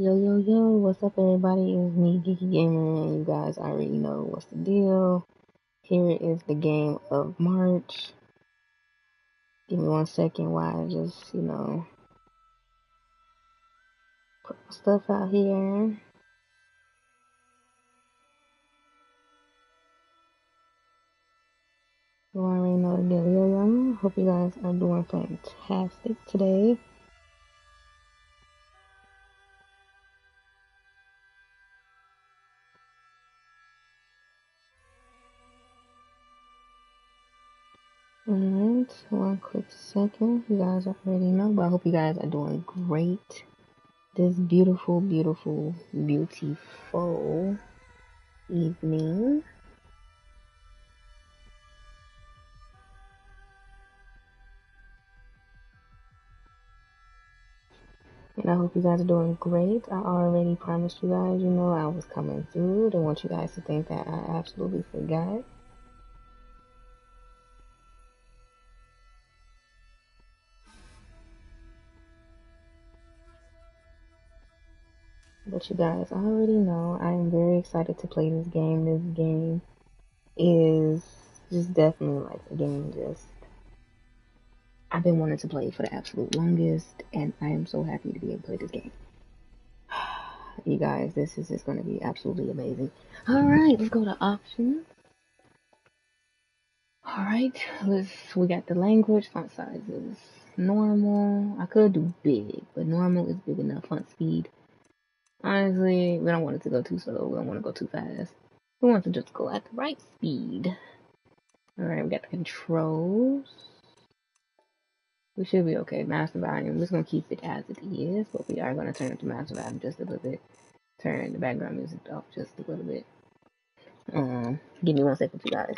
Yo, yo, yo, what's up, everybody? It's me, Geeky Gamer, and you guys already know what's the deal. Here is the game of March. Give me 1 second while I just, put my stuff out here. You already know the deal. Yo, yo, hope you guys are doing fantastic today. Alright, 1 quick second. You guys already know, but I hope you guys are doing great this beautiful, beautiful, beautiful evening. And I hope you guys are doing great. I already promised you guys, I was coming through. Don't want you guys to think that I absolutely forgot. But you guys already know I am very excited to play this game. This game is just definitely like a game I've been wanting to play for the absolute longest, and I am so happy to be able to play this game. You guys, this is just going to be absolutely amazing. Alright, let's go to options. Alright, we got the language, font size is normal. I could do big, but normal is big enough. Font speed, honestly, we don't want it to go too slow. We don't want to go too fast. We want to just go at the right speed. Alright, we got the controls. We should be okay. Master volume, we're just going to keep it as it is, but we are going to turn up the master volume just a little bit. Turn the background music off just a little bit. Give me 1 second, you guys.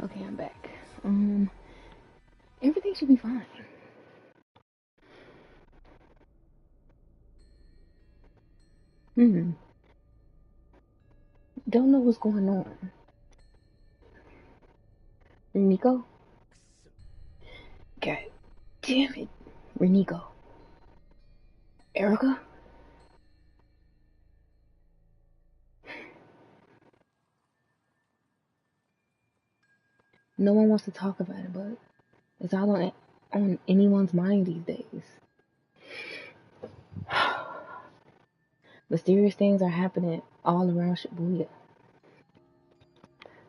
Okay, I'm back. Everything should be fine. Don't know what's going on. Nico? God damn it. Renico. Erica? No one wants to talk about it, but it's all on anyone's mind these days. Mysterious things are happening all around Shibuya.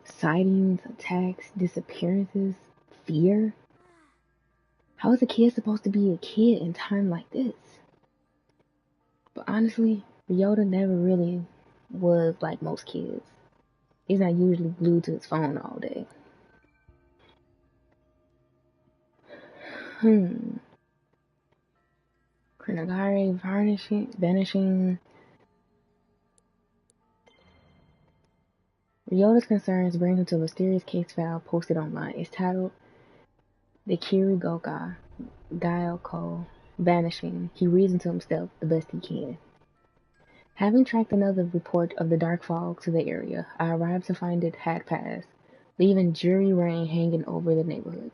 Sightings, attacks, disappearances, fear. How is a kid supposed to be a kid in time like this? But honestly, Ryota never really was like most kids. He's not usually glued to his phone all day. Krinagari vanishing. Ryota's concerns bring him to a mysterious case file posted online. It's titled The Kirigoka Gyoko Vanishing. He reasons to himself the best he can. Having tracked another report of the dark fog to the area, I arrived to find it had passed. leaving jury rain hanging over the neighborhood.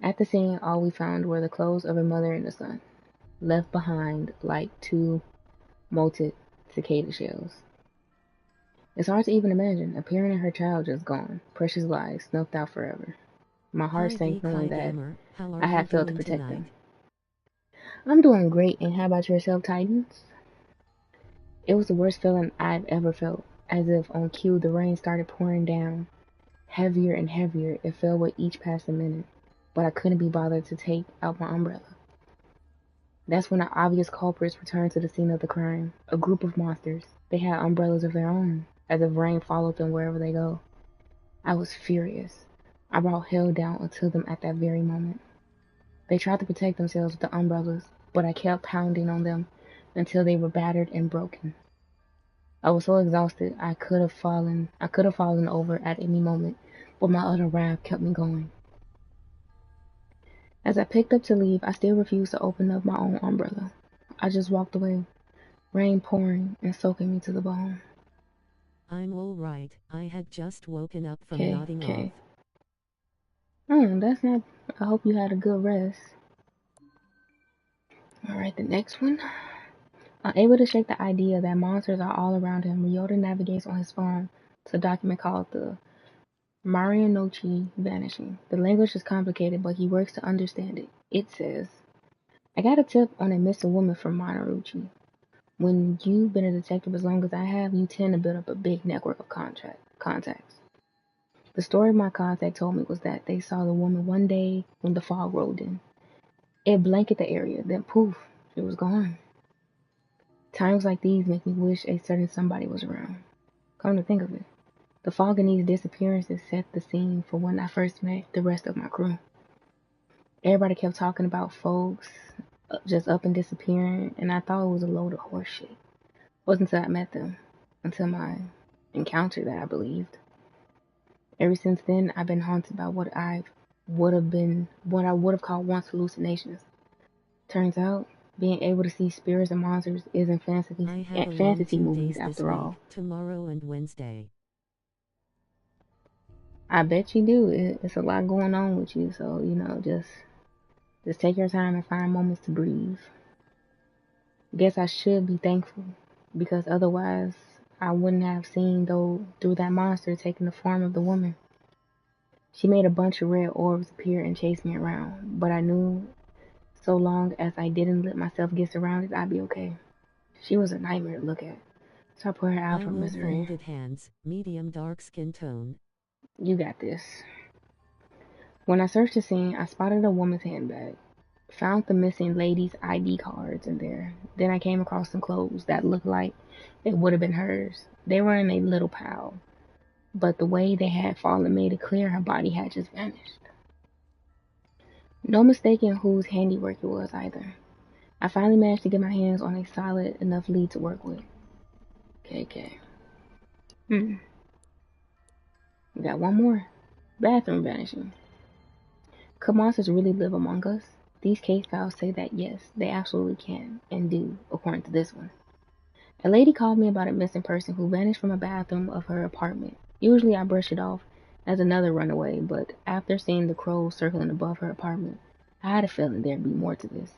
At the scene, all we found were the clothes of her mother and the son, left behind like two molted cicada shells. It's hard to even imagine a parent and her child just gone, precious lives snuffed out forever. My heart sank knowing that I had failed to protect them. I'm doing great, and how about yourself, Titans? It was the worst feeling I've ever felt, as if on cue the rain started pouring down, heavier and heavier. It fell with each passing minute, but I couldn't be bothered to take out my umbrella. That's when the obvious culprits returned to the scene of the crime, a group of monsters. They had umbrellas of their own, as if rain followed them wherever they go. I was furious. I brought hell down onto them at that very moment. They tried to protect themselves with the umbrellas, but I kept pounding on them until they were battered and broken. I was so exhausted I could have fallen over at any moment, but my utter wrath kept me going. As I picked up to leave, I still refused to open up my own umbrella. I just walked away, rain pouring and soaking me to the bone. I'm all right. I had just woken up from nodding off. That's not... I hope you had a good rest. Alright, the next one. Unable to shake the idea that monsters are all around him, Ryota navigates on his phone to a document called the Marianochi Vanishing. The language is complicated, but he works to understand it. It says, I got a tip on a missing woman from Marianochi. When you've been a detective as long as I have, you tend to build up a big network of contacts. The story my contact told me was that they saw the woman one day when the fog rolled in. It blanketed the area, then poof, she was gone. Times like these make me wish a certain somebody was around. Come to think of it, the fog in these disappearances set the scene for when I first met the rest of my crew. Everybody kept talking about folks just up and disappearing, and I thought it was a load of horse shit. It wasn't until I met them, until my encounter that I believed. Ever since then, I've been haunted by what I would have called once hallucinations. Turns out, being able to see spirits and monsters isn't fantasy movies after all. Tomorrow and Wednesday. I bet you do. It's a lot going on with you, so just take your time and find moments to breathe. Guess I should be thankful, because otherwise I wouldn't have seen through that monster taking the form of the woman. She made a bunch of red orbs appear and chase me around, but I knew so long as I didn't let myself get surrounded, I'd be okay. She was a nightmare to look at, so I put her out from misery. Folded hands, medium dark skin tone. You got this. When I searched the scene, I spotted a woman's handbag. Found the missing lady's ID cards in there. Then I came across some clothes that looked like it would have been hers. They were in a little pile, but the way they had fallen made it clear her body had just vanished. No mistaking whose handiwork it was either. I finally managed to get my hands on a solid enough lead to work with. Okay. We got one more. Bathroom vanishing. Could monsters really live among us? These case files say that yes, they absolutely can and do, according to this one. A lady called me about a missing person who vanished from a bathroom of her apartment. Usually I brush it off as another runaway, but after seeing the crows circling above her apartment, I had a feeling there'd be more to this.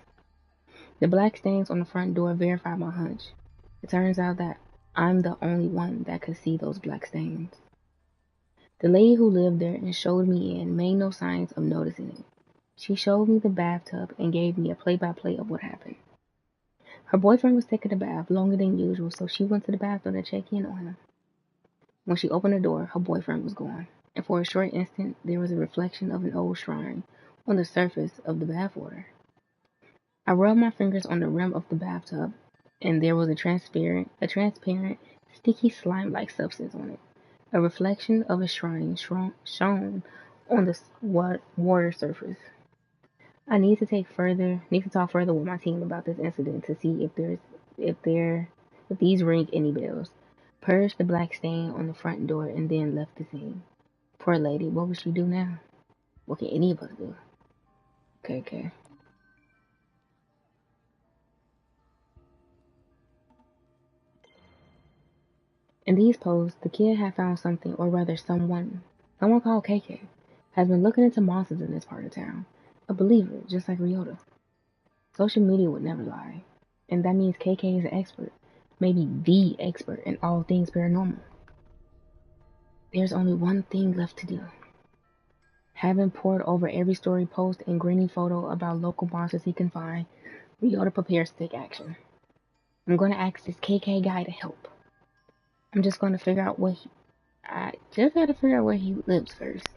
The black stains on the front door verified my hunch. It turns out that I'm the only one that could see those black stains. The lady who lived there and showed me in made no signs of noticing it. She showed me the bathtub and gave me a play-by-play of what happened. Her boyfriend was taking a bath longer than usual, so she went to the bathroom to check in on him. When she opened the door, her boyfriend was gone, and for a short instant there was a reflection of an old shrine on the surface of the bathwater. I rubbed my fingers on the rim of the bathtub, and there was a transparent, sticky slime-like substance on it. A reflection of a shrine shone on the water surface. I need to talk further with my team about this incident to see if these ring any bells. Purged the black stain on the front door and then left the scene. Poor lady, what would she do now? What can any of us do? Okay. In these posts, the kid had found something, or rather someone called KK, has been looking into monsters in this part of town. A believer, just like Ryota. Social media would never lie. And that means KK is an expert. Maybe the expert in all things paranormal. There's only one thing left to do. Having pored over every story post and grainy photo about local monsters he can find, Ryota prepares to take action. I'm going to ask this KK guy to help. I'm just going to figure out I just got to figure out where he lives first.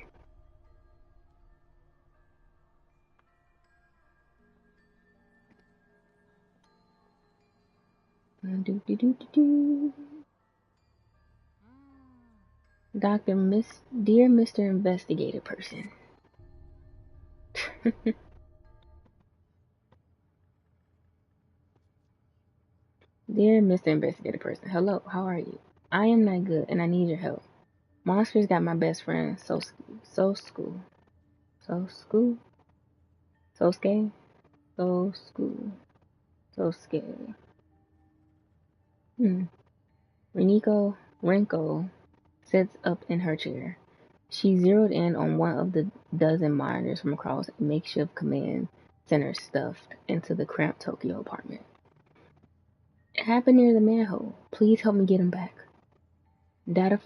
Dear Mr. Investigator Person. Dear Mr. Investigator Person, hello, how are you? I am not good and I need your help. Monsters got my best friend, Sosuke. Renko sits up in her chair. She zeroed in on one of the dozen monitors from across a makeshift command center stuffed into the cramped Tokyo apartment. It happened near the manhole. Please help me get him back. Data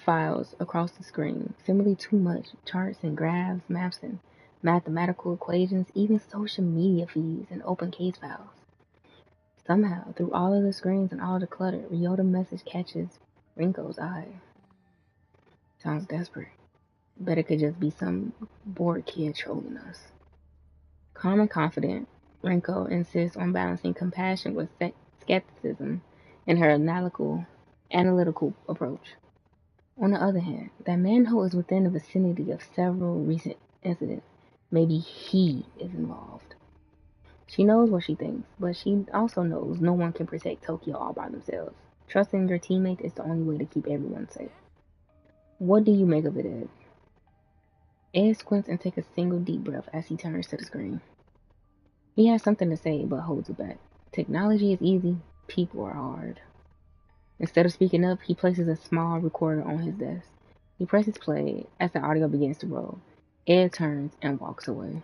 files across the screen. Simply too much. Charts and graphs, maps and mathematical equations, even social media feeds and open case files. Somehow, through all of the screens and all the clutter, Ryota's message catches Rinko's eye. Sounds desperate. Bet it could just be some bored kid trolling us. Calm and confident, Rinko insists on balancing compassion with skepticism in her analytical approach. On the other hand, that manhole is within the vicinity of several recent incidents. Maybe he is involved. She knows what she thinks, but she also knows no one can protect Tokyo all by themselves. Trusting your teammates is the only way to keep everyone safe. What do you make of it, Ed? Ed squints and takes a single deep breath as he turns to the screen. He has something to say, but holds it back. Technology is easy, people are hard. Instead of speaking up, he places a small recorder on his desk. He presses play as the audio begins to roll. Ed turns and walks away.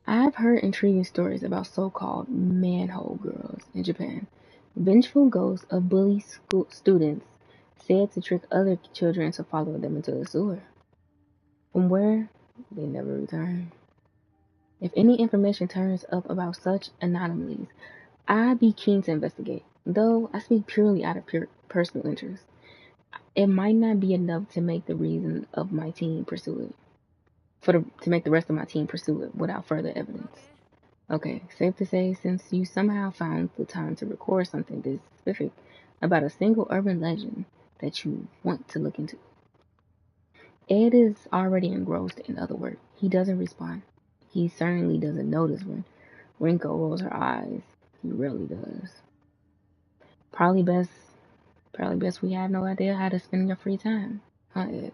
I've heard intriguing stories about so-called manhole girls in Japan. Vengeful ghosts of bully students said to trick other children to follow them into the sewer. From where they never return. If any information turns up about such anomalies, I'd be keen to investigate, though I speak purely out of personal interest. It might not be enough to make the reason of my team pursue it. To make the rest of my team pursue it without further evidence. Okay, safe to say, since you somehow found the time to record something this specific about a single urban legend that you want to look into. Ed is already engrossed in other work. He doesn't respond. He certainly doesn't notice when Rinko rolls her eyes. He really does. Probably best we have no idea how to spend your free time, huh, Ed?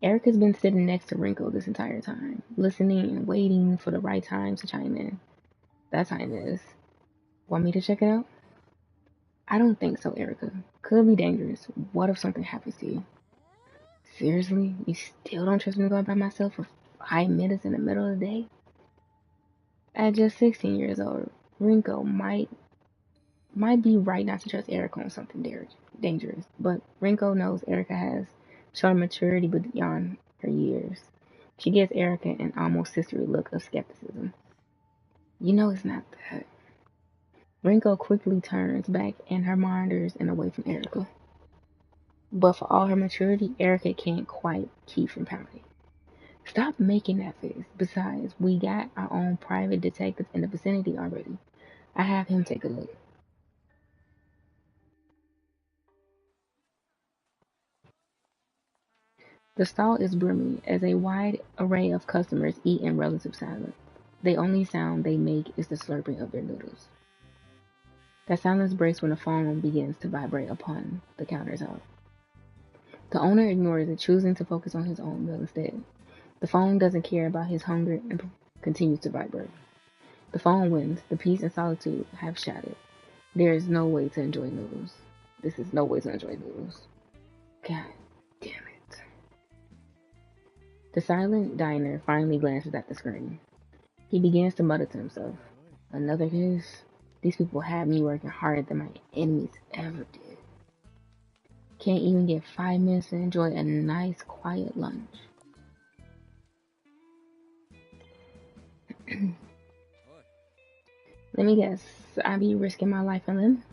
Erica's been sitting next to Rinko this entire time, listening and waiting for the right time to chime in. That time is. Want me to check it out? I don't think so, Erica. Could be dangerous. What if something happens to you? Seriously? You still don't trust me to go out by myself for 5 minutes in the middle of the day? At just 16 years old, Rinko might be right not to trust Erica on something dangerous, but Rinko knows Erica has shown maturity beyond her years. She gives Erica an almost sisterly look of skepticism. You know it's not that. Rinko quickly turns back and her monitors and away from Erica. But for all her maturity, Erica can't quite keep from pouting. Stop making that face. Besides, we got our own private detective in the vicinity already. I have him take a look. The stall is brimming as a wide array of customers eat in relative silence. The only sound they make is the slurping of their noodles. That silence breaks when the phone begins to vibrate upon the countertop. The owner ignores it, choosing to focus on his own meal instead. The phone doesn't care about his hunger and continues to vibrate. The phone wins. The peace and solitude have shattered. There's no way to enjoy noodles. This is no way to enjoy noodles. God damn it. The silent diner finally glances at the screen. He begins to mutter to himself. Another case? These people have me working harder than my enemies ever did. Can't even get 5 minutes to enjoy a nice, quiet lunch. Let me guess, I be risking my life and limb?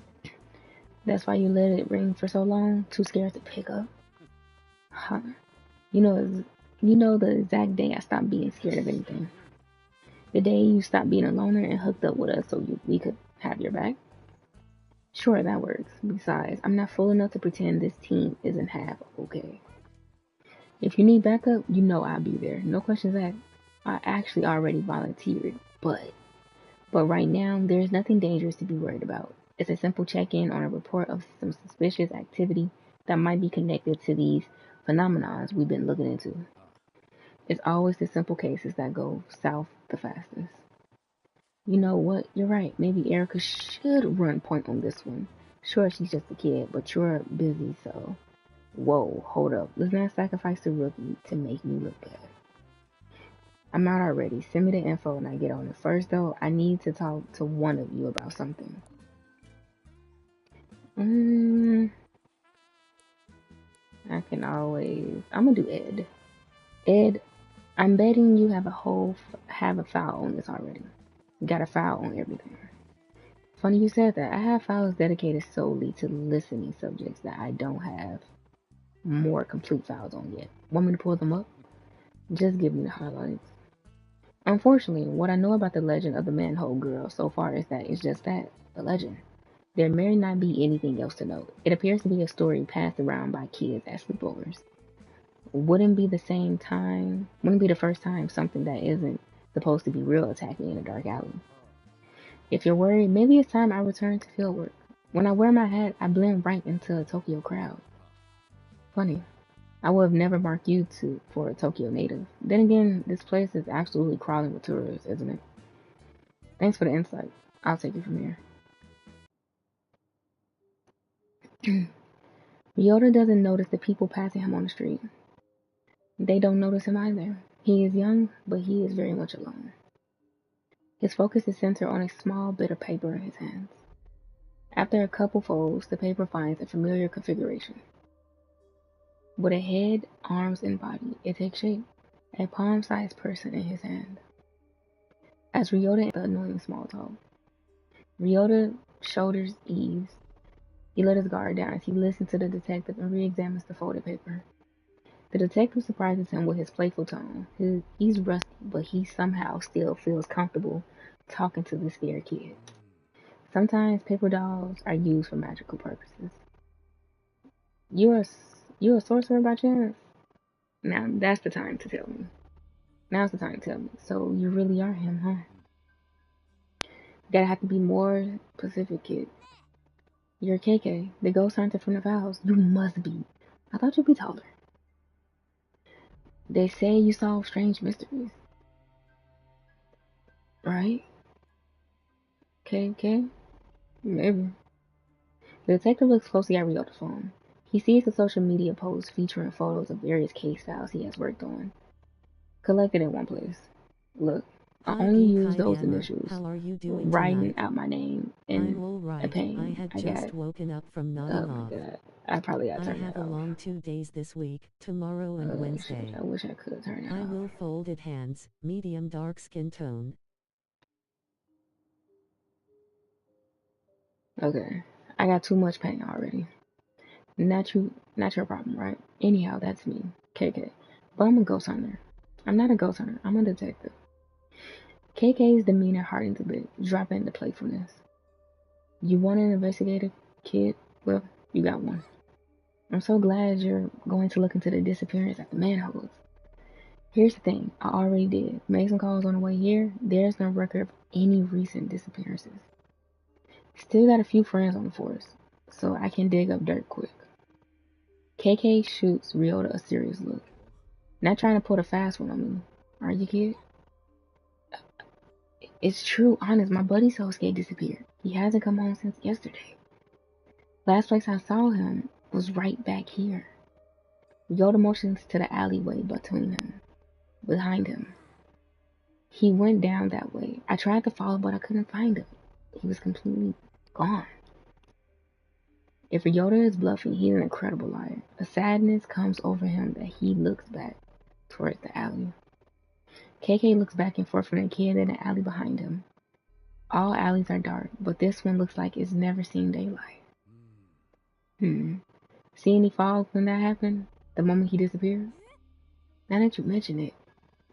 That's why you let it ring for so long? Too scared to pick up? Huh. You know, you know the exact day I stopped being scared of anything. The day you stopped being a loner and hooked up with us so we could have your back. Sure, that works. Besides, I'm not fool enough to pretend this team isn't half okay. If you need backup, you know I'll be there. No questions asked. I actually already volunteered, but right now there's nothing dangerous to be worried about. It's a simple check-in on a report of some suspicious activity that might be connected to these phenomena we've been looking into. It's always the simple cases that go south the fastest. You know what? You're right. Maybe Erica should run point on this one. Sure, she's just a kid, but you're busy, so. Whoa, hold up. Let's not sacrifice the rookie to make me look bad. I'm out already. Send me the info and I get on it. First, though, I need to talk to one of you about something. I can always. I'm gonna do Ed. Ed, I'm betting you have a file on this already. You got a file on everything. Funny you said that. I have files dedicated solely to listening subjects that I don't have more complete files on yet. Want me to pull them up? Just give me the highlights. Unfortunately, what I know about the legend of the manhole girl so far is that it's just that, a legend. There may not be anything else to know. It appears to be a story passed around by kids at sleepovers. Wouldn't be the first time something that isn't supposed to be real attacked me in a dark alley. If you're worried, maybe it's time I return to fieldwork. When I wear my hat, I blend right into a Tokyo crowd. Funny. I would have never marked you for a Tokyo native. Then again, this place is absolutely crawling with tourists, isn't it? Thanks for the insight. I'll take it from here. Ryota doesn't notice the people passing him on the street. They don't notice him either. He is young, but he is very much alone. His focus is centered on a small bit of paper in his hands. After a couple folds, the paper finds a familiar configuration. With a head, arms, and body, it takes shape. A palm-sized person in his hand. As Ryota the annoying small talk, Ryota shoulders ease. He let his guard down as he listens to the detective and re-examines the folded paper. The detective surprises him with his playful tone. He's rusty, but he somehow still feels comfortable talking to this scared kid. Sometimes paper dolls are used for magical purposes. You're a sorcerer by chance? Now that's the time to tell me. Now's the time to tell me. So you really are him, huh? Gotta have to be more specific, kid. You're KK, the ghost hunter from the files. You must be. I thought you'd be taller. They say you solve strange mysteries. Right? KK? Maybe. The detective looks closely at Ryota's phone. He sees the social media posts featuring photos of various case files he has worked on, collected in one place. Look, I only use those initials. How are you doing writing tonight? out my name in I'm all right. a pain. I had just woken up from nodding off. God. I probably got to turn I have that a off. long 2 days this week, tomorrow and Wednesday. Shit, I wish I could turn that off. I will folded hands, medium dark skin tone. Okay. I got too much pain already. Not your problem, right? Anyhow, that's me, KK. But I'm a ghost hunter. I'm not a ghost hunter. I'm a detective. KK's demeanor hardens a bit, dropping the playfulness. You want an investigative, kid? Well, you got one. I'm so glad you're going to look into the disappearance at the manholes. Here's the thing, I already did. Made some calls on the way here. There's no record of any recent disappearances. Still got a few friends on the force, so I can dig up dirt quick. KK shoots Ryota a serious look. Not trying to put a fast one on me. Are you, kid? It's true, honest. My buddy Sosuke disappeared. He hasn't come home since yesterday. Last place I saw him was right back here. Yoda motions to the alleyway behind him. He went down that way. I tried to follow, but I couldn't find him. He was completely gone. If Yoda is bluffing, he's an incredible liar. A sadness comes over him that he looks back towards the alley. KK looks back and forth from the kid in the alley behind him. All alleys are dark, but this one looks like it's never seen daylight. See any fog when that happened? The moment he disappeared? Now that you mention it,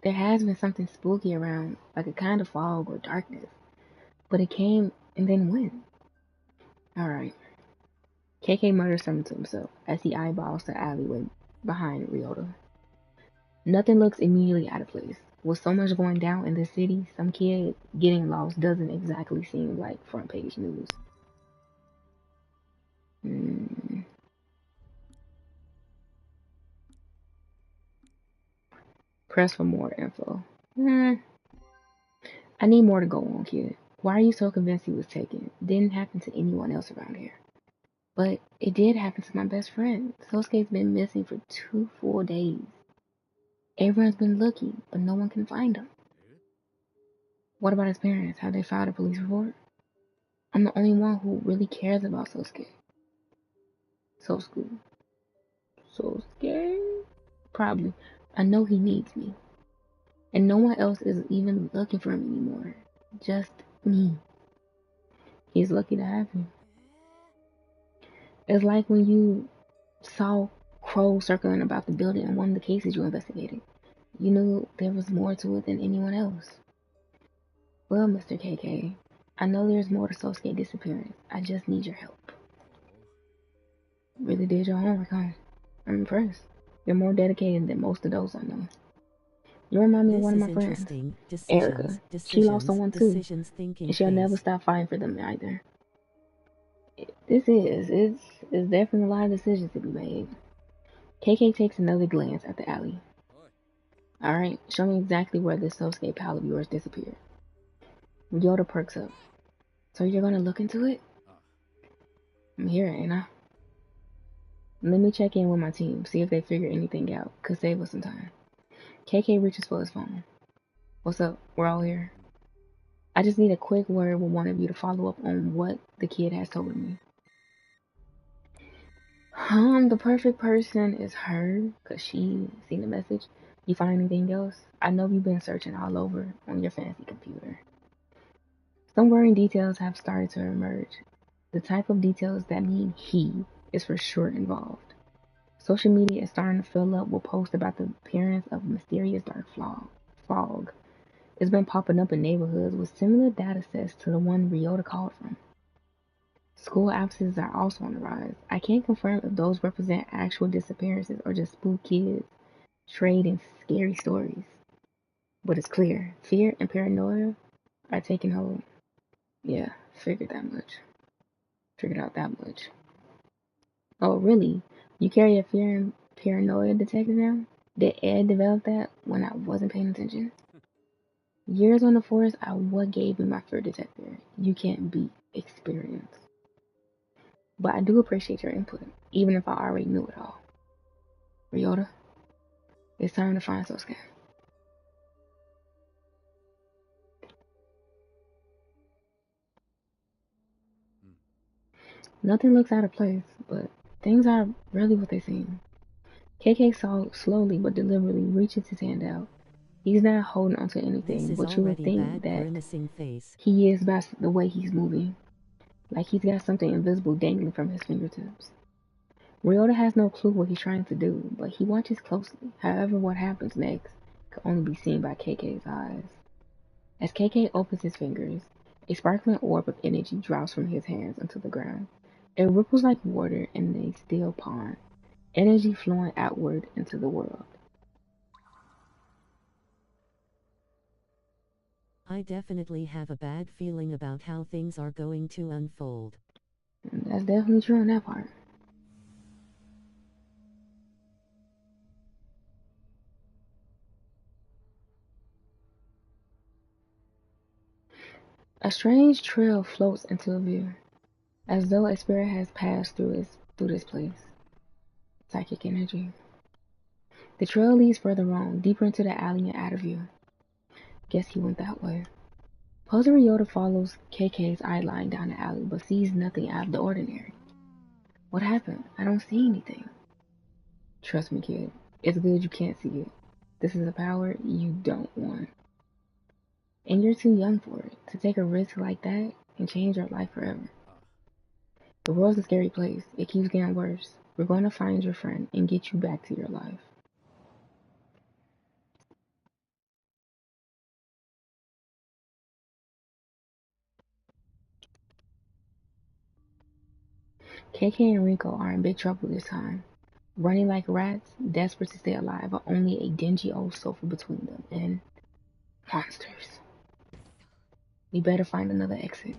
there has been something spooky around, like a kind of fog or darkness. But it came and then went. Alright. KK mutters something to himself as he eyeballs the alleyway behind Ryota. Nothing looks immediately out of place. With so much going down in the city, some kid getting lost doesn't exactly seem like front page news. Press for more info. I need more to go on, kid. Why are you so convinced he was taken? Didn't happen to anyone else around here. But it did happen to my best friend. Sosuke's been missing for 2 full days. Everyone's been looking, but no one can find him. What about his parents? Have they filed a police report? I'm the only one who really cares about Sosuke. Sosuke? Probably. I know he needs me. And no one else is even looking for him anymore. Just me. He's lucky to have you. It's like when you saw crows circling about the building in one of the cases you investigated. You knew there was more to it than anyone else. Well, Mr. KK, I know there's more to Sosuke disappearance. I just need your help. Really did your homework, huh? I'm impressed. You're more dedicated than most of those I know. You remind me of one of my friends, Erica. She lost someone too, and she'll never stop fighting for them either. It's definitely a lot of decisions to be made. KK takes another glance at the alley. Alright, show me exactly where this Sosuke pal of yours disappeared. Yoda perks up. So you're gonna look into it? I'm here, ain't I? Let me check in with my team, see if they figure anything out. Could save us some time. KK reaches for his phone. What's up? We're all here. I just need a quick word with one of you to follow up on what the kid has told me. The perfect person is her, cause she seen the message. You find anything else? I know you've been searching all over on your fancy computer. Some worrying details have started to emerge. The type of details that mean he is for sure involved. Social media is starting to fill up with posts about the appearance of a mysterious dark fog. It's been popping up in neighborhoods with similar data sets to the one Ryota called from. School absences are also on the rise. I can't confirm if those represent actual disappearances or just spook kids trading scary stories. But it's clear, fear and paranoia are taking hold. Yeah, figured out that much. Oh, really? You carry a fear and paranoia detector now? Did Ed develop that when I wasn't paying attention? Years on the force are what gave me my fear detector. You can't beat experience. But I do appreciate your input, even if I already knew it all. Ryota, it's time to find Sosuke. Nothing looks out of place, but things are really what they seem. KK slowly but deliberately reaches his hand out. He's not holding onto anything, but you would think that he is by the way he's moving. Like he's got something invisible dangling from his fingertips. Ryota has no clue what he's trying to do, but he watches closely. However, what happens next can only be seen by KK's eyes. As KK opens his fingers, a sparkling orb of energy drops from his hands onto the ground. It ripples like water in a still pond, energy flowing outward into the world. I definitely have a bad feeling about how things are going to unfold. That's definitely true on that part. A strange trail floats into view, as though a spirit has passed through this place. Psychic energy. The trail leads further on, deeper into the alley and out of view. Guess he went that way. Poser Yoda follows KK's eye line down the alley, but sees nothing out of the ordinary. What happened? I don't see anything. Trust me, kid. It's good you can't see it. This is a power you don't want. And you're too young for it, to take a risk like that and change your life forever. The world's a scary place. It keeps getting worse. We're going to find your friend and get you back to your life. KK and Rico are in big trouble this time. Running like rats, desperate to stay alive, but only a dingy old sofa between them, and monsters. We better find another exit.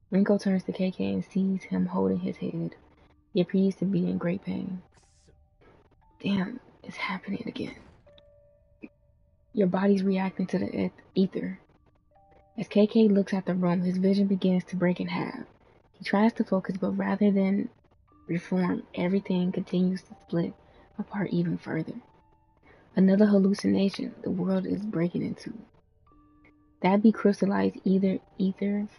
Rinko turns to KK and sees him holding his head. He appears to be in great pain. Damn, it's happening again. Your body's reacting to the ether. As KK looks at the room, his vision begins to break in half. He tries to focus, but rather than reform, everything continues to split apart even further. Another hallucination the world is breaking into. That crystallized ether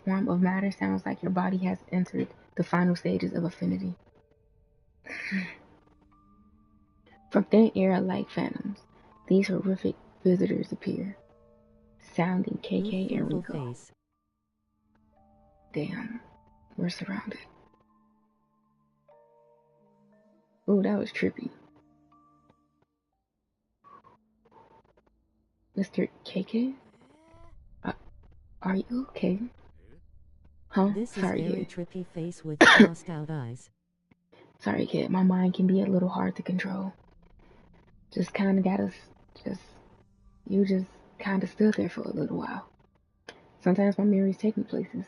form of matter sounds like your body has entered the final stages of affinity. From thin air like phantoms, these horrific visitors appear, sounding KK and Rico. Damn, we're surrounded. Ooh, that was trippy. Mr. KK? Are you okay? Huh? This Sorry, is very kid. trippy face with crossed out eyes. Sorry, kid. My mind can be a little hard to control. Just kinda gotta, you just kinda stood there for a little while. Sometimes my memories take me places.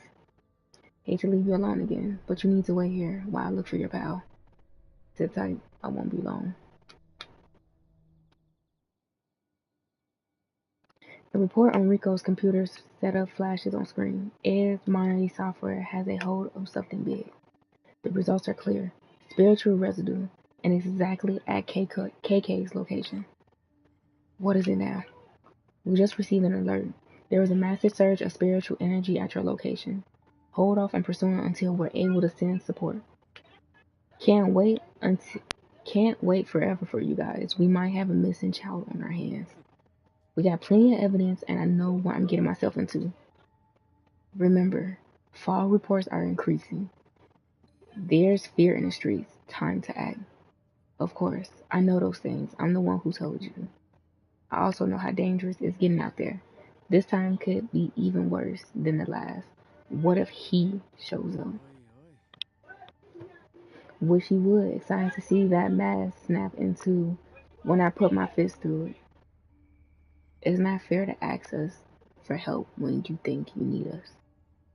Hate to leave you alone again, but you need to wait here while I look for your pal. Sit tight, I won't be long. The report on Rico's computer's setup flashes on screen. Ed's monitoring software has a hold of something big. The results are clear. Spiritual residue, and exactly at KK's location. What is it now? We just received an alert. There is a massive surge of spiritual energy at your location. Hold off on pursuing until we're able to send support. Can't wait forever for you guys. We might have a missing child on our hands. We got plenty of evidence, and I know what I'm getting myself into. Remember, fall reports are increasing. There's fear in the streets. Time to act. Of course, I know those things. I'm the one who told you. I also know how dangerous it's getting out there. This time could be even worse than the last. What if he shows up? Wish he would. Excited to see that mask snap into when I put my fist through it. It's not fair to ask us for help when you think you need us.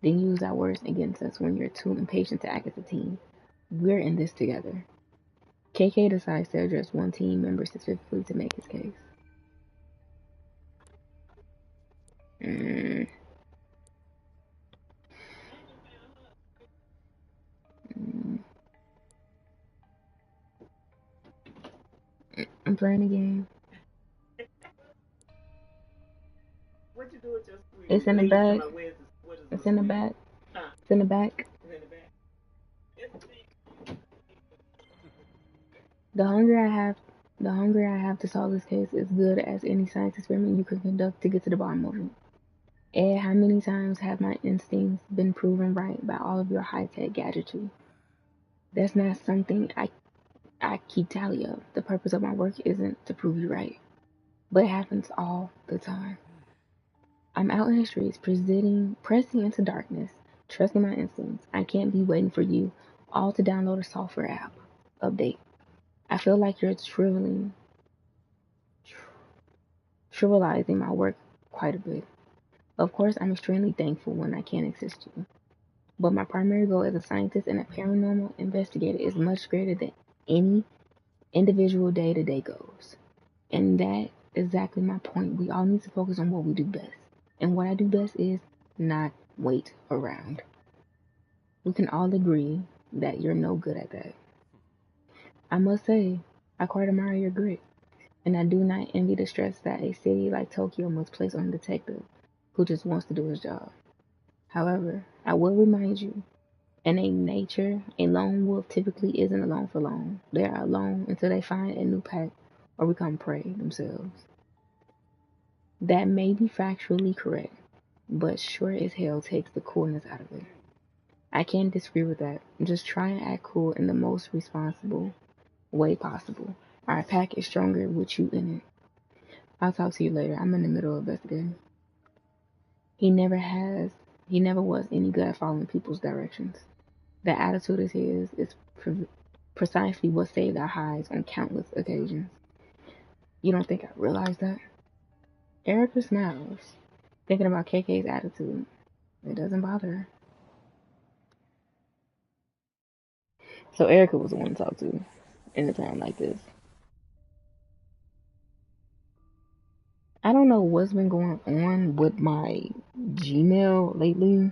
Then use our words against us when you're too impatient to act as a team. We're in this together. KK decides to address one team member specifically to make his case. Mm, mm. I'm playing a game. It's in the back. It's in the back. It's in the back. The hunger I have, the hunger I have to solve this case is good as any science experiment you can conduct to get to the bottom of it. Ed, how many times have my instincts been proven right by all of your high-tech gadgetry? That's not something I keep tally of. The purpose of my work isn't to prove you right, but it happens all the time. I'm out in the streets, pressing into darkness, trusting my instincts. I can't be waiting for you all to download a software app update. I feel like you're trivializing my work quite a bit. Of course, I'm extremely thankful when I can assist you, but my primary goal as a scientist and a paranormal investigator is much greater than any individual day-to-day goals. And that's exactly my point. We all need to focus on what we do best. And what I do best is not wait around. We can all agree that you're no good at that. I must say, I quite admire your grit, and I do not envy the stress that a city like Tokyo must place on a detective who just wants to do his job. However, I will remind you, in nature, a lone wolf typically isn't alone for long. They are alone until they find a new pack or become prey themselves. That may be factually correct, but sure as hell takes the coolness out of it. I can't disagree with that. Just try and act cool in the most responsible way possible. Our pack is stronger with you in it. I'll talk to you later. I'm in the middle of investigating. He never has, he never was any good at following people's directions. The attitude is his is precisely what saved our hides on countless occasions. You don't think I realized that? Erica smiles, thinking about KK's attitude. It doesn't bother her. So Erica was the one to talk to in a time like this. I don't know what's been going on with my Gmail lately.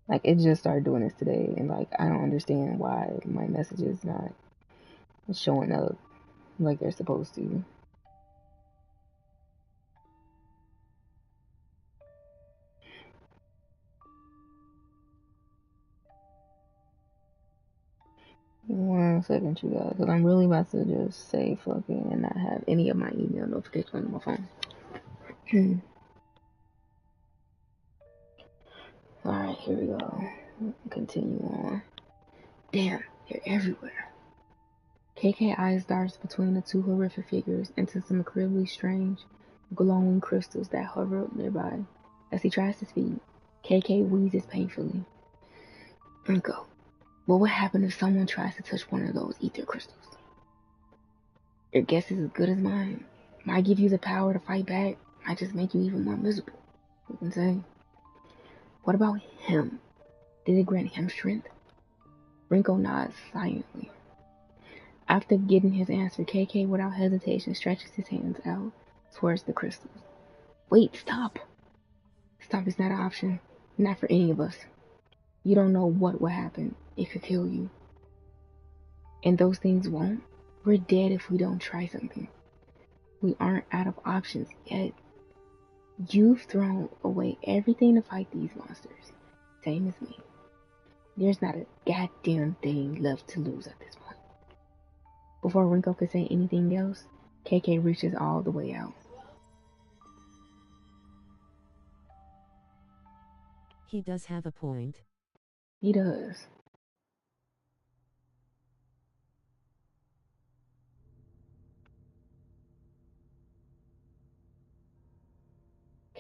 Like it just started doing this today, and like I don't understand why my message is not showing up like they're supposed to. One second, you guys, because I'm really about to just say fucking and not have any of my email notifications on my phone. Alright, here we go. Continue on. Damn, they're everywhere. KK eyes darts between the two horrific figures into some incredibly strange, glowing crystals that hover nearby. As he tries to speak, KK wheezes painfully. Uncle, what would happen if someone tries to touch one of those ether crystals? Your guess is as good as mine. Might give you the power to fight back, might just make you even more miserable. You can say. What about him? Did it grant him strength? Rinko nods silently. After getting his answer, KK without hesitation stretches his hands out towards the crystals. Wait, stop! Stop is not an option. Not for any of us. You don't know what will happen. It could kill you. And those things won't. We're dead if we don't try something. We aren't out of options yet. You've thrown away everything to fight these monsters. Same as me. There's not a goddamn thing left to lose at this point. Before Rinko could say anything else, KK reaches all the way out. He does have a point. He does.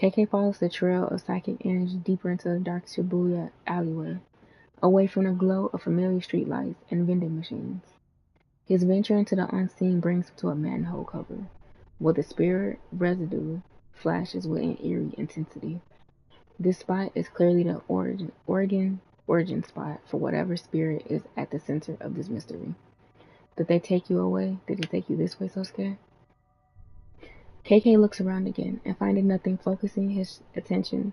KK follows the trail of psychic energy deeper into the dark Shibuya alleyway, away from the glow of familiar streetlights and vending machines. His venture into the unseen brings him to a manhole cover, where the spirit residue flashes with an eerie intensity. This spot is clearly the origin spot for whatever spirit is at the center of this mystery. Did they take you away? Did they take you this way, Sosuke? KK looks around again and finding nothing, focusing his attention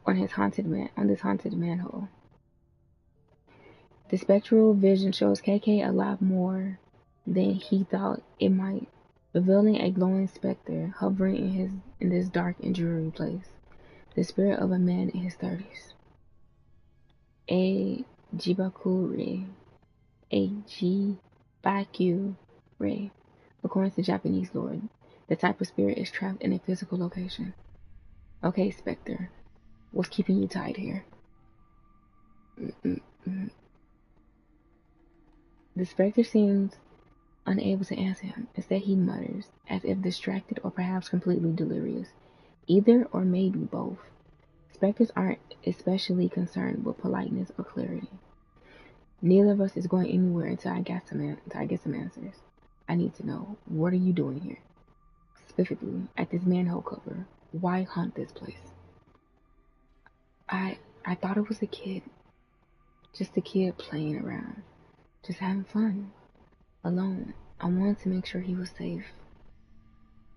on this haunted manhole. The spectral vision shows KK a lot more than he thought it might, revealing a glowing specter hovering in this dark and dreary place. The spirit of a man in his 30s. A Jibakure. A Jibakure. According to Japanese lore, the type of spirit is trapped in a physical location. Okay, Spectre. What's keeping you tied here? Mm-mm-mm. The Spectre seems unable to answer him. Instead, he mutters, as if distracted or perhaps completely delirious. Either or maybe both. Spectres aren't especially concerned with politeness or clarity. Neither of us is going anywhere until I get some answers. I need to know, what are you doing here? Specifically, at this manhole cover. Why hunt this place? I thought it was a kid. Just a kid playing around. Just having fun. Alone. I wanted to make sure he was safe.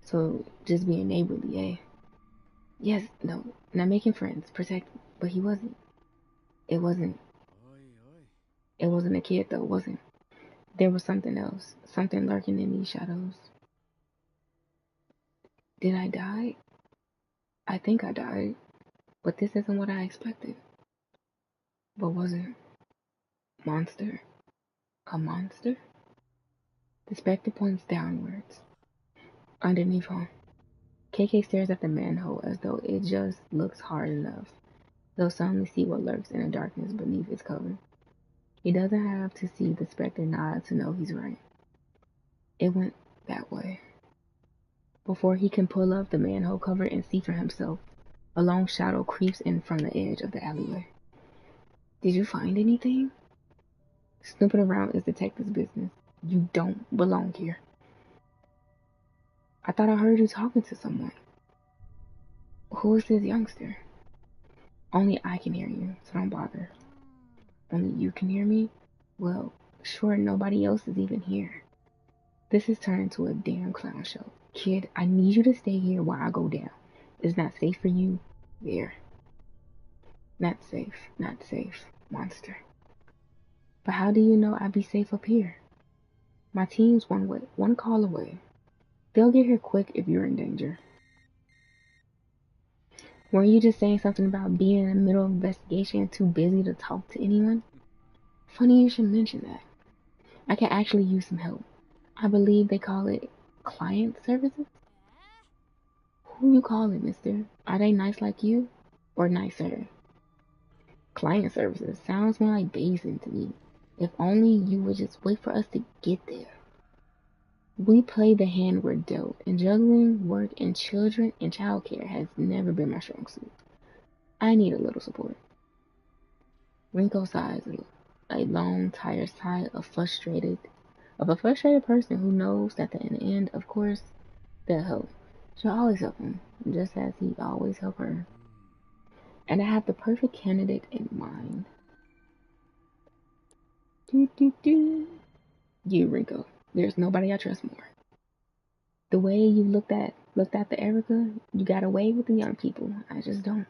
So, just being neighborly, eh? Yes, no. Not making friends. Protect. But he wasn't. It wasn't a kid though, wasn't. There was something else, something lurking in these shadows. Did I die? I think I died, but this isn't what I expected. What was it? Monster? A monster? The specter points downwards. Underneath him, KK stares at the manhole as though it just looks hard enough. They'll suddenly see what lurks in the darkness beneath its cover. He doesn't have to see the specter nod to know he's right. It went that way. Before he can pull up the manhole cover and see for himself, a long shadow creeps in from the edge of the alleyway. Did you find anything? Snooping around is detective's business. You don't belong here. I thought I heard you talking to someone. Who is this youngster? Only I can hear you, so don't bother. Only you can hear me? Well, sure, nobody else is even here. This has turned into a damn clown show. Kid, I need you to stay here while I go down. It's not safe for you. There. Not safe, not safe, monster. But how do you know I'd be safe up here? My team's one call away. They'll get here quick if you're in danger. Weren't you just saying something about being in the middle of an investigation and too busy to talk to anyone? Funny you should mention that. I can actually use some help. I believe they call it client services? Who you call it, mister? Are they nice like you? Or nicer? Client services sounds more like babysitting to me. If only you would just wait for us to get there. We play the hand we're dealt, and juggling work and children and childcare has never been my strong suit. I need a little support. Rinko sighs, a long, tired sigh of a frustrated person who knows that in the end, of course, they'll help. She'll always help him, just as he always helped her. And I have the perfect candidate in mind. You, Rinko. There's nobody I trust more. The way you looked at the Erica, you got away with the young people. I just don't.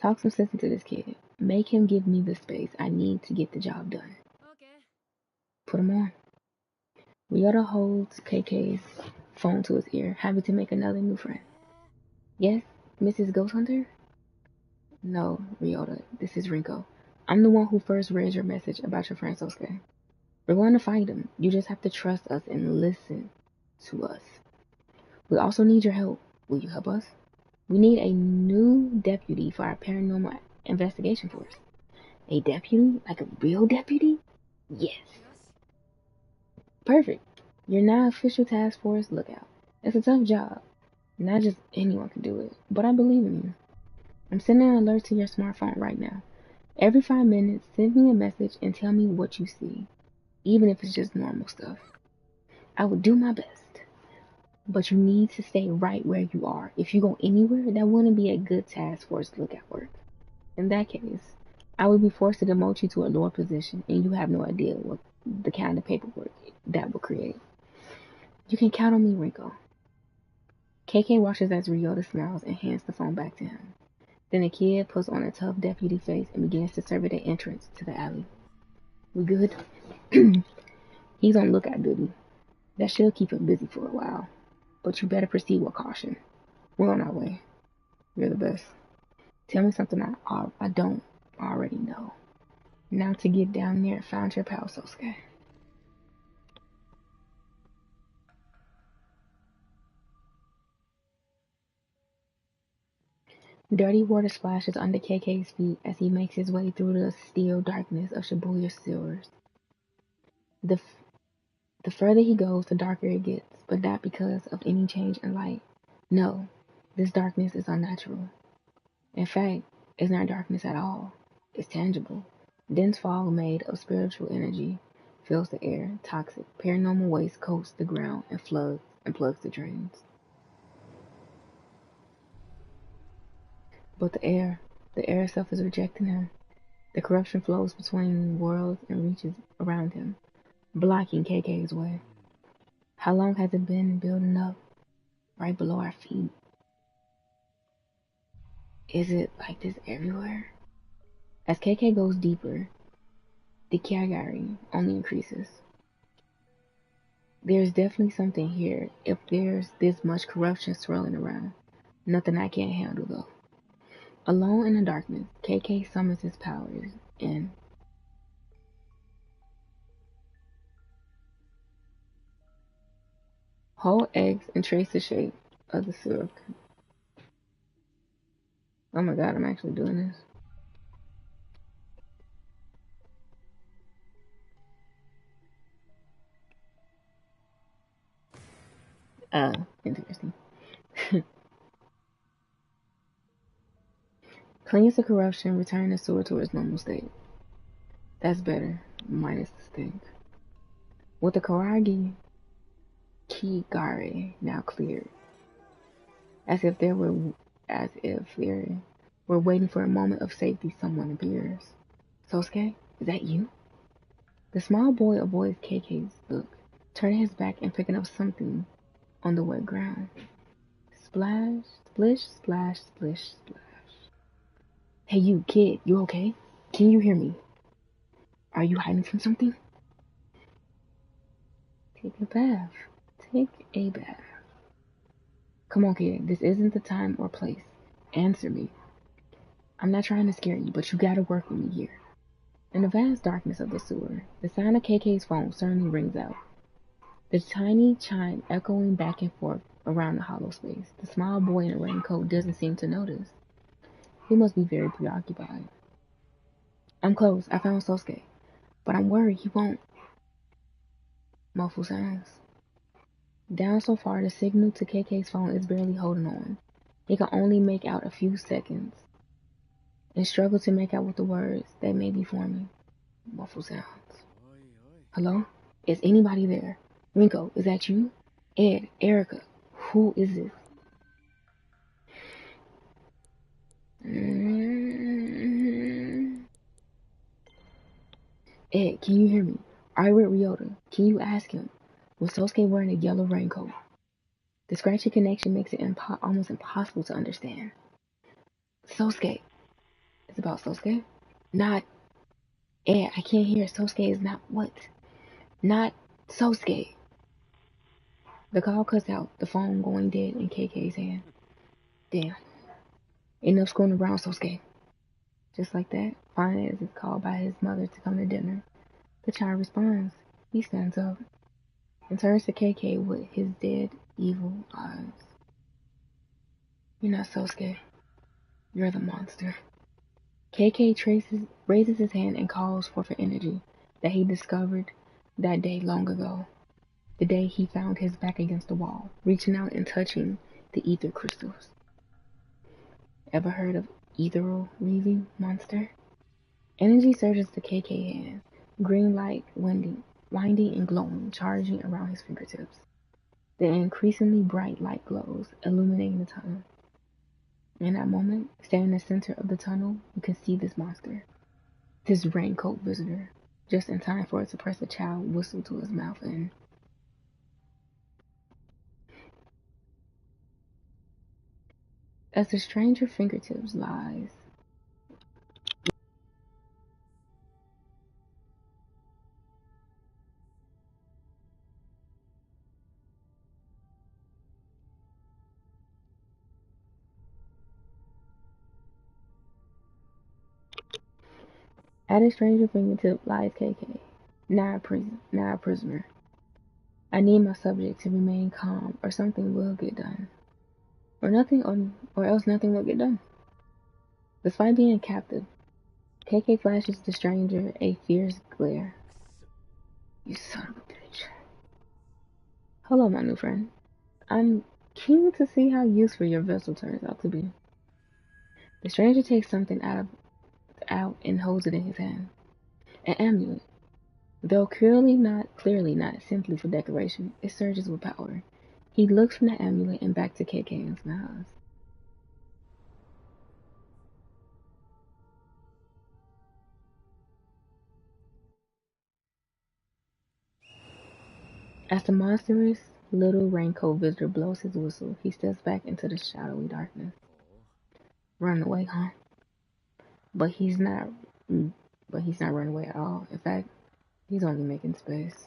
Talk some sense into this kid. Make him give me the space I need to get the job done. Okay. Put him on. Ryota holds KK's phone to his ear, happy to make another new friend. Yes, Mrs. Ghost Hunter? No, Ryota, this is Rinko. I'm the one who first read your message about your friend Sosuke. We're going to find him. You just have to trust us and listen to us. We also need your help. Will you help us? We need a new deputy for our paranormal investigation force. A deputy? Like a real deputy? Yes. Perfect. You're now official task force lookout. It's a tough job. Not just anyone can do it, but I believe in you. I'm sending an alert to your smartphone right now. Every 5 minutes, send me a message and tell me what you see, even if it's just normal stuff. I will do my best. But you need to stay right where you are. If you go anywhere, that wouldn't be a good task force lookout work. In that case, I would be forced to demote you to a lower position, and you have no idea what the kind of paperwork that will create. You can count on me, Rinko. KK watches as Ryota smiles and hands the phone back to him. Then the kid puts on a tough deputy face and begins to survey the entrance to the alley. We good? He's on lookout duty. That should keep him busy for a while. But you better proceed with caution. We're on our way. You're the best. Tell me something I don't already know. Now to get down there, found your pal Sosuke. Dirty water splashes under KK's feet as he makes his way through the steel darkness of Shibuya sewers. The further he goes, the darker it gets, but not because of any change in light. No, this darkness is unnatural. In fact, it's not darkness at all. It's tangible. Dense fog made of spiritual energy fills the air. Toxic, paranormal waste coats the ground and plugs the drains. But the air itself is rejecting him. The corruption flows between worlds and reaches around him, blocking KK's way. How long has it been building up right below our feet? Is it like this everywhere? As KK goes deeper, the Kyagari only increases. There's definitely something here if there's this much corruption swirling around. Nothing I can't handle, though. Alone in the darkness, KK summons his powers and whole eggs and trace the shape of the syrup. Oh my god, I'm actually doing this. Interesting. Cleans the corruption, returning the sewer to its normal state. That's better, minus the stink. With the Karagi Kigare now cleared, as if there were waiting for a moment of safety, someone appears. Sosuke, is that you? The small boy avoids KK's look, turning his back and picking up something on the wet ground. Splash, splish, splash, splish, splash. Hey you, kid, you okay? Can you hear me? Are you hiding from something? Take a bath. Take a bath. Come on, kid, this isn't the time or place. Answer me. I'm not trying to scare you, but you gotta work with me here. In the vast darkness of the sewer, the sound of KK's phone suddenly rings out. The tiny chime echoing back and forth around the hollow space. The small boy in a raincoat doesn't seem to notice. He must be very preoccupied. I'm close. I found Sosuke. But I'm worried he won't. Muffled sounds. Down so far, the signal to KK's phone is barely holding on. He can only make out a few seconds and struggle to make out what the words that may be forming. Muffled sounds. Hello? Is anybody there? Rinko, is that you? Ed, Erica, who is this? Ed, can you hear me? I with Ryota. Can you ask him? Was Sosuke wearing a yellow raincoat? The scratchy connection makes it almost impossible to understand. Sosuke. It's about Sosuke? Not Ed, I can't hear. Sosuke is not what? Not Sosuke. The call cuts out, the phone going dead in KK's hand. Damn. Enough screwing around, Sosuke. Just like that, Finance is called by his mother to come to dinner. The child responds. He stands up and turns to KK with his dead, evil eyes. You're not Sosuke. You're the monster. KK raises his hand and calls for energy that he discovered that day long ago. The day he found his back against the wall, reaching out and touching the ether crystals. Ever heard of ethereal weaving, monster? Energy surges to KK hand, green light winding and glowing, charging around his fingertips. The increasingly bright light glows, illuminating the tunnel. In that moment, standing in the center of the tunnel, you can see this monster. This raincoat visitor, just in time for it to press a child whistle to his mouth and as the stranger fingertips lies at a stranger fingertip lies KK, now a prisoner. I need my subject to remain calm, or something will get done, or else nothing will get done. Despite being captive, KK flashes the stranger a fierce glare. You son of a bitch. Hello, my new friend. I'm keen to see how useful your vessel turns out to be. The stranger takes something out and holds it in his hand. An amulet. Though clearly not simply for decoration, it surges with power. He looks from the amulet and back to KK and smiles. As the monstrous little raincoat visitor blows his whistle, he steps back into the shadowy darkness. Run away, huh? But he's not But he's not running away at all. In fact, he's only making space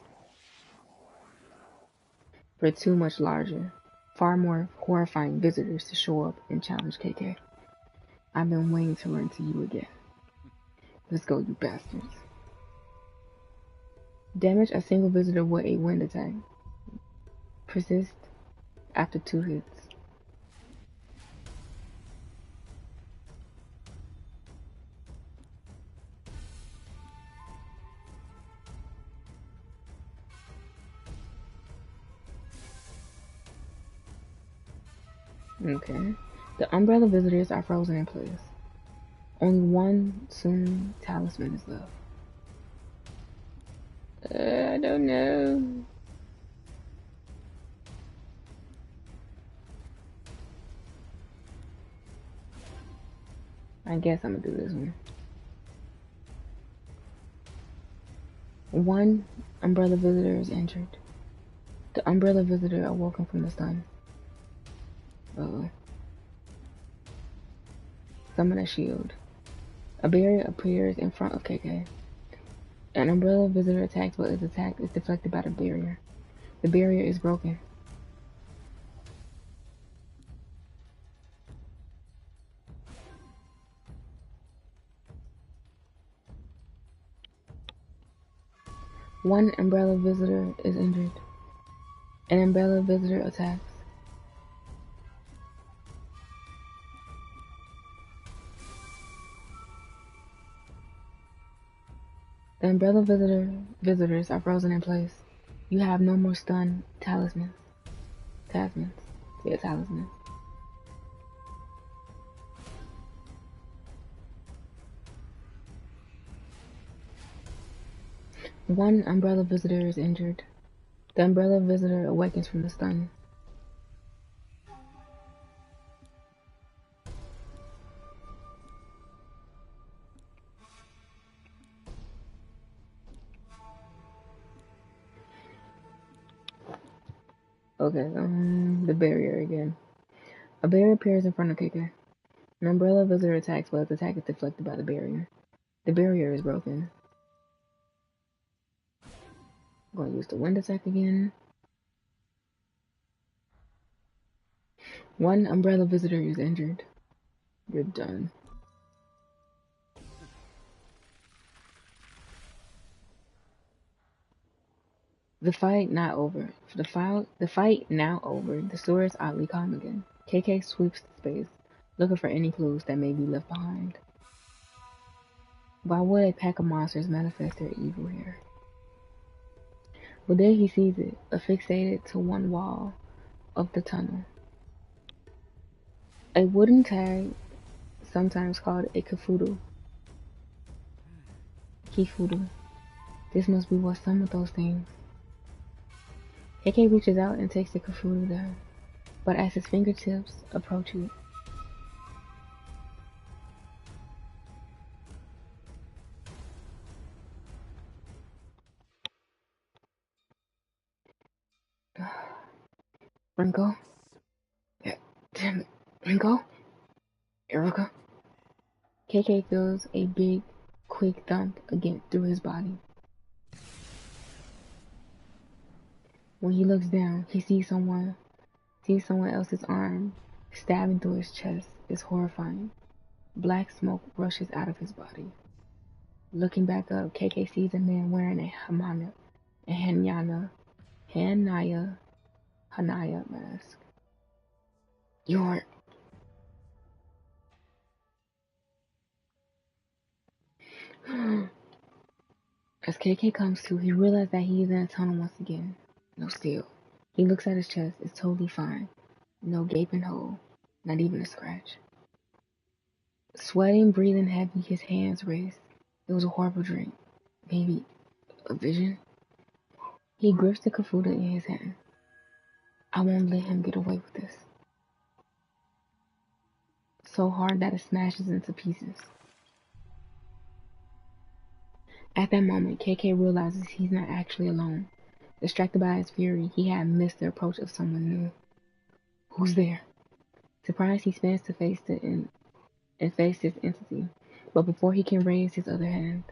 for two much larger, far more horrifying visitors to show up and challenge KK. I've been waiting to run to you again. Let's go, you bastards. Damage a single visitor with a wind attack. Persist after 2 hits. Okay. The umbrella visitors are frozen in place. Only one Sun talisman is left. I don't know. I guess I'm gonna do this one. One umbrella visitor is injured. The umbrella visitor awoken from the stun. Uh-oh. Summon a shield. A barrier appears in front of KK. An umbrella visitor attacks, but its attack is deflected by the barrier. The barrier is broken. One umbrella visitor is injured. An umbrella visitor attacks. The umbrella visitors are frozen in place. You have no more stun talismans. Talismans. One umbrella visitor is injured. The umbrella visitor awakens from the stun. Okay, the barrier again. A barrier appears in front of KK. An umbrella visitor attacks, but its attack is deflected by the barrier. The barrier is broken. I'm going to use the wind attack again. One umbrella visitor is injured. You're done. The fight not over. The fight now over. The story is oddly calm again. KK sweeps the space, looking for any clues that may be left behind. Why would a pack of monsters manifest their evil here? Well, there he sees it, affixated to one wall of the tunnel. A wooden tag, sometimes called a kifudo. This must be what summoned those things. KK reaches out and takes the kifudo down, but as his fingertips approach it, Rinko? Yeah, damn it. Rinko? Erica? KK feels a big, quick thump again through his body. When he looks down, he sees someone else's arm stabbing through his chest. It's horrifying. Black smoke rushes out of his body. Looking back up, KK sees a man wearing a Hanaya mask. You're... As KK comes to, he realizes that he is in a tunnel once again. No steel. He looks at his chest. It's totally fine. No gaping hole. Not even a scratch. Sweating, breathing heavy, his hands raised. It was a horrible dream. Maybe a vision? He grips the kifudo in his hand. I won't let him get away with this. So hard that it smashes into pieces. At that moment, KK realizes he's not actually alone. Distracted by his fury, he had missed the approach of someone new. Who's there? Surprised, he spins to face this entity. But before he can raise his other hand,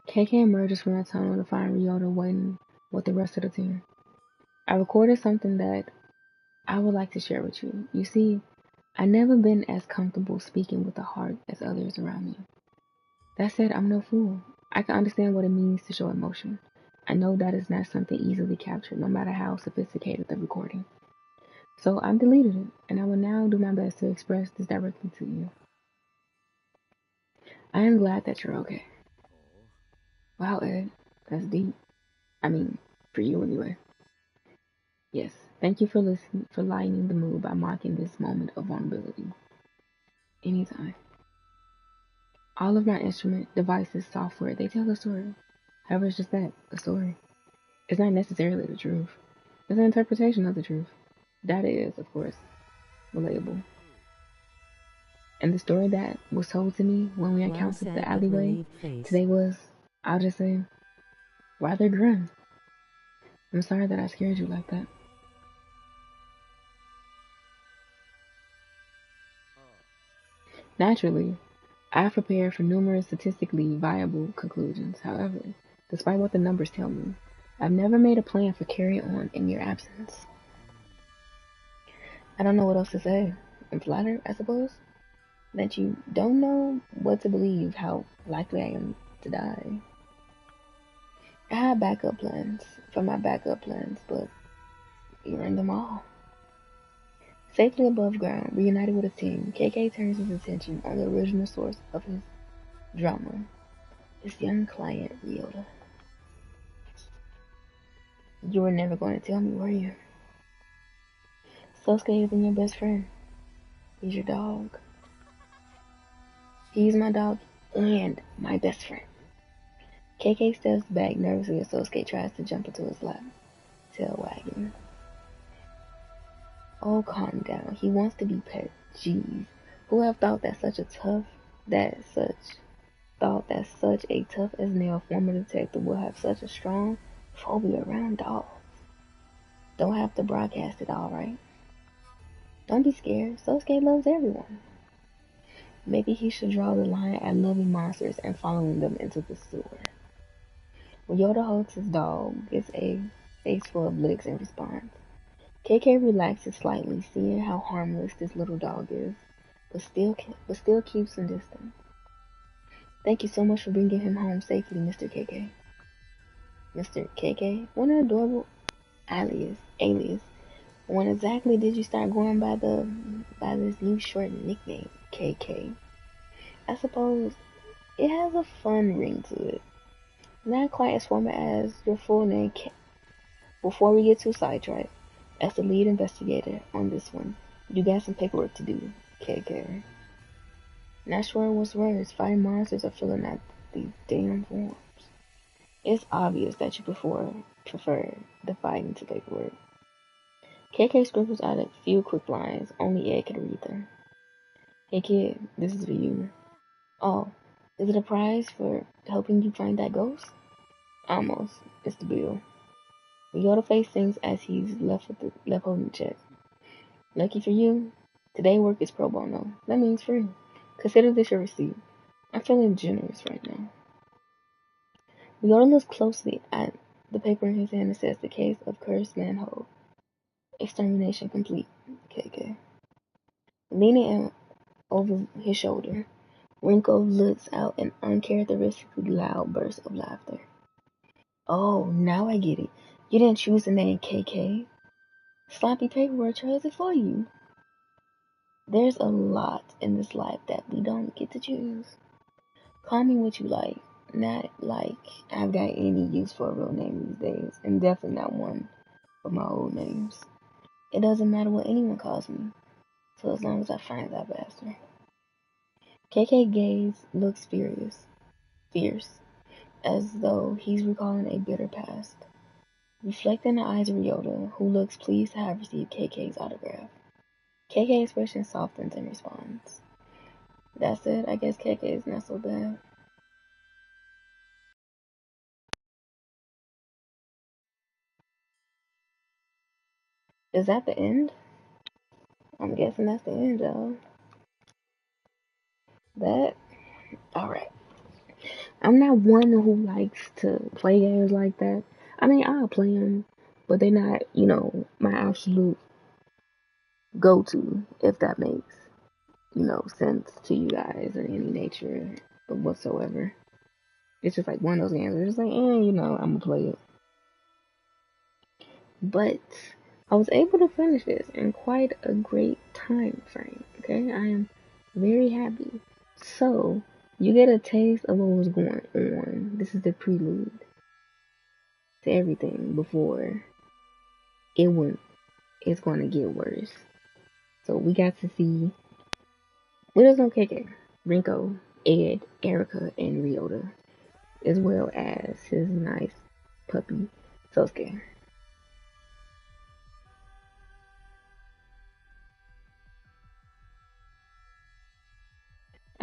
KK emerges from the tunnel to find Ryota waiting with the rest of the team. I recorded something that I would like to share with you. You see, I've never been as comfortable speaking with the heart as others around me. That said, I'm no fool. I can understand what it means to show emotion. I know that is not something easily captured, no matter how sophisticated the recording. So I've deleted it, and I will now do my best to express this directly to you. I am glad that you're okay. Wow, Ed, that's deep. I mean, for you anyway. Yes, thank you for listening, for lightening the mood by marking this moment of vulnerability. Anytime. All of my instrument, devices, software, they tell a story. However, it's just that, a story. It's not necessarily the truth. It's an interpretation of the truth. That is, of course, relatable. And the story that was told to me when we encountered the alleyway today was, I'll just say, rather grim. I'm sorry that I scared you like that. Naturally, I've prepared for numerous statistically viable conclusions. However, despite what the numbers tell me, I've never made a plan for carrying on in your absence. I don't know what else to say. I'm flattered, I suppose, that you don't know what to believe, how likely I am to die. I had backup plans for my backup plans, but you ruined them all. Safely above ground, reunited with his team, KK turns his attention on the original source of his drama, his young client, Ryota. You were never going to tell me, were you? Sosuke isn't your best friend. He's your dog. He's my dog and my best friend. KK steps back nervously as Sosuke tries to jump into his lap, tail wagging. Oh, calm down. He wants to be pet. Jeez. Who would have thought that such a tough as nail former detective would have such a strong phobia around dogs? Don't have to broadcast it, alright? Don't be scared. Sosuke loves everyone. Maybe he should draw the line at loving monsters and following them into the sewer. Ryota holds his dog, gets a face full of licks in response. KK relaxes slightly, seeing how harmless this little dog is, but still keeps him distant. Thank you so much for bringing him home safely, Mr. KK. Mr. KK? What an adorable alias. When exactly did you start going by this new short nickname, KK? I suppose it has a fun ring to it. Not quite as formal as your full name. Before we get too sidetracked, as the lead investigator on this one, you got some paperwork to do, KK. Not sure what's worse, fighting monsters or filling out these damn forms. It's obvious that you prefer the fighting to paperwork. KK scribbles out a few quick lines, only Ed can read them. Hey kid, this is for you. Oh, is it a prize for helping you find that ghost? Almost. It's the bill. Ryota face sings as he's left holding the check. Lucky for you, today work is pro bono. That means free. Consider this your receipt. I'm feeling generous right now. Ryota looks closely at the paper in his hand and says the case of cursed manhole. Extermination complete, KK. Leaning over his shoulder, Rinko lets out an uncharacteristically loud burst of laughter. Oh, now I get it. You didn't choose the name KK. Sloppy paperwork chose it for you. There's a lot in this life that we don't get to choose. Call me what you like. Not like I've got any use for a real name these days, and definitely not one of my old names. It doesn't matter what anyone calls me, so as long as I find that bastard. KK gaze looks fierce, as though he's recalling a bitter past. Reflecting the eyes of Ryota, who looks pleased to have received KK's autograph. KK's expression softens in response. That's it. I guess Keke is not so bad. Is that the end? I'm guessing that's the end, y'all. That alright. I'm not one who likes to play games like that. I mean, I'll play them, but they're not, my absolute go-to, if that makes, sense to you guys in any nature whatsoever. It's just like one of those games. It's just like, I'm gonna play it. But I was able to finish this in quite a great time frame. Okay, I am very happy. So you get a taste of what was going on. This is the prelude to everything before it's going to get worse. So we got to see Widows on KK, Rinko, Ed, Erica, and Ryota, as well as his nice puppy, Sosuke.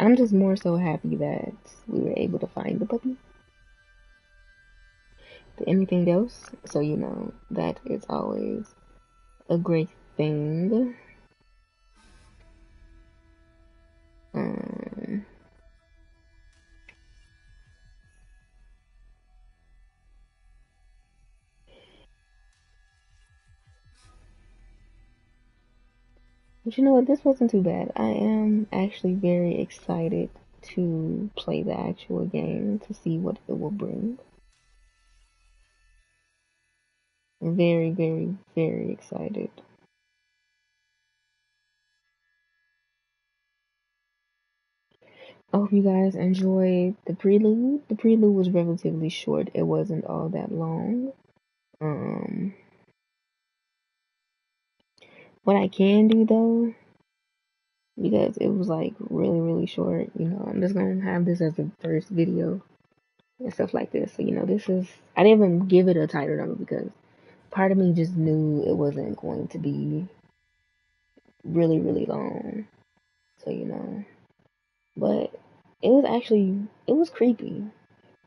I'm just more so happy that we were able to find the puppy than anything else. So, that is always a great thing. Um, but you know what? This wasn't too bad. I am actually very excited to play the actual game to see what it will bring. Very, very, very excited. I hope you guys enjoyed the prelude. The prelude was relatively short. It wasn't all that long. Um, what I can do though, because it was like really, really short, I'm just gonna have this as the first video and stuff like this. So, I didn't even give it a title number because part of me just knew it wasn't going to be really, really long. So, but it was creepy.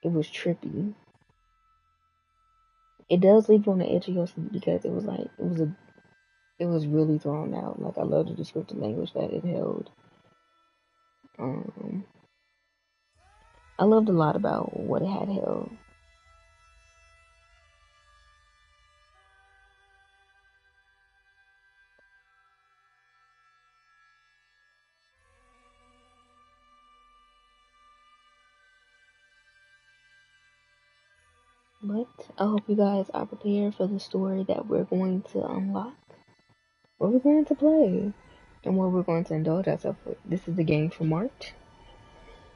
It was trippy. It does leave you on the edge of your seat because it was really thrown out. Like, I love the descriptive language that it held. Um, I loved a lot about what it had held. But I hope you guys are prepared for the story that we're going to unlock, what we're going to play, and what we're going to indulge ourselves with. This is the game for March.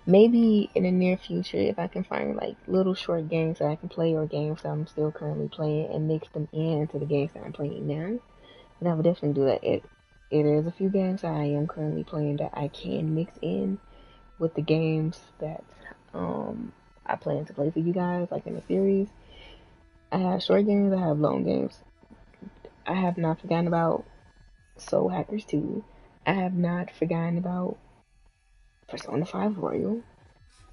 Maybe in the near future, if I can find like little short games that I can play or games that I'm still currently playing and mix them into the games that I'm playing now, then I would definitely do that. It is a few games that I am currently playing that I can mix in with the games that I plan to play for you guys, like in the series. I have short games, I have long games. I have not forgotten about Soul Hackers 2. I have not forgotten about Persona 5 Royal.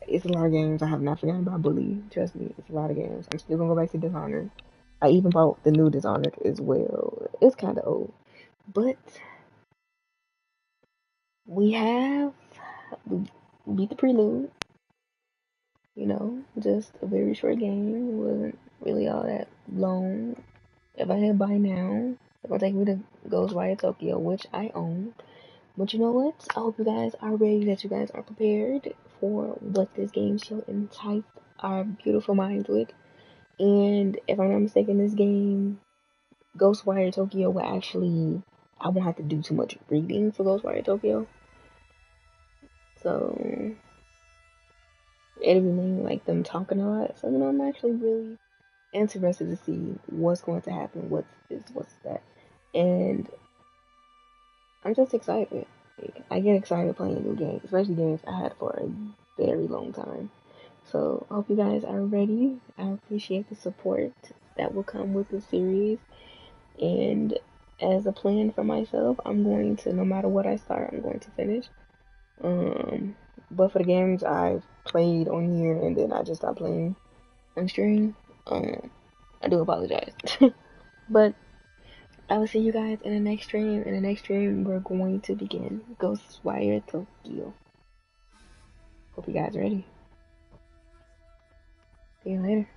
It's a lot of games. I have not forgotten about Bully. Trust me, it's a lot of games. I'm still gonna go back to Dishonored. I even bought the new Dishonored as well. It's kind of old, but we have we beat the Prelude. Just a very short game. It wasn't really all that long. If I hit buy now, it's gonna take me to Ghostwire Tokyo, which I own. But you know what? I hope you guys are ready, that you guys are prepared for what this game shall entice our beautiful minds with. And if I'm not mistaken, this game, Ghostwire Tokyo, will actually, I won't have to do too much reading for Ghostwire Tokyo. So, it'll be mainly like them talking a lot. So, I'm actually really interested to see what's going to happen, what's this, what's that. And I'm just excited. Like, I get excited playing new games, especially games I had for a very long time. So I hope you guys are ready. I appreciate the support that will come with the series. And as a plan for myself, I'm going to, no matter what I start, I'm going to finish. But for the games I've played on here and then I just stopped playing on stream, I do apologize. But I will see you guys in the next stream. In the next stream, we're going to begin Ghostwire Tokyo. Hope you guys are ready. See you later.